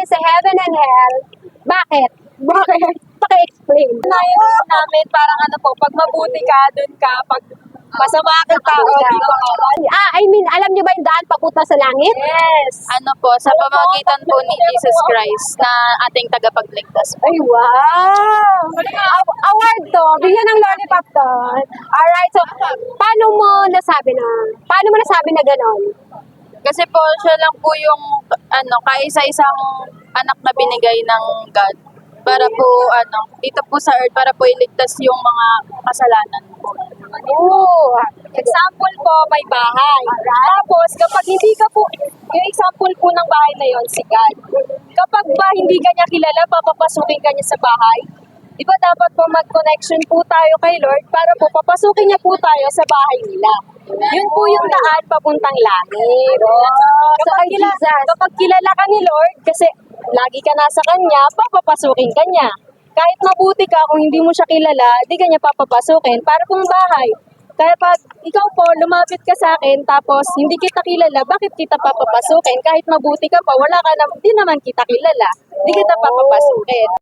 sa heaven and hell. Bakit? Bakit? Paki-explain. Namin parang ano po, pag mabuti ka, dun ka, pag masama kang tao, dito ka. I mean, alam niyo ba yung daan papunta sa langit? Yes. Ano po, sa pamamagitan po ni Jesus Christ na ating tagapagligtas po. Ay, wow! Award to. Bigyan ng lollipop to. Alright, so, paano mo nasabi na gano'n? Kasi po, siya lang po yung kaisa-isang anak na binigay ng God para po, dito po sa earth, para po iligtas yung mga kasalanan po. Oo. Example po, may bahay. Tapos, kapag hindi ka po, yung example po ng bahay na yon si God. Kapag ba hindi ka niya kilala, papapasukin ka niya sa bahay, di ba dapat po mag-connection po tayo kay Lord para po papasukin niya po tayo sa bahay nila. Yun po yung daan papuntang langit. Kapag kilala ka ni Lord, kasi lagi ka nasa Kanya, papapasukin ka niya. Kahit mabuti ka, kung hindi mo siya kilala, di ka niya papapasukin. Para pong bahay. Kaya pag ikaw po, lumapit ka sa akin, tapos hindi kita kilala, bakit kita papapasukin? Kahit mabuti ka pa, di naman kita kilala. Di kita papapasukin.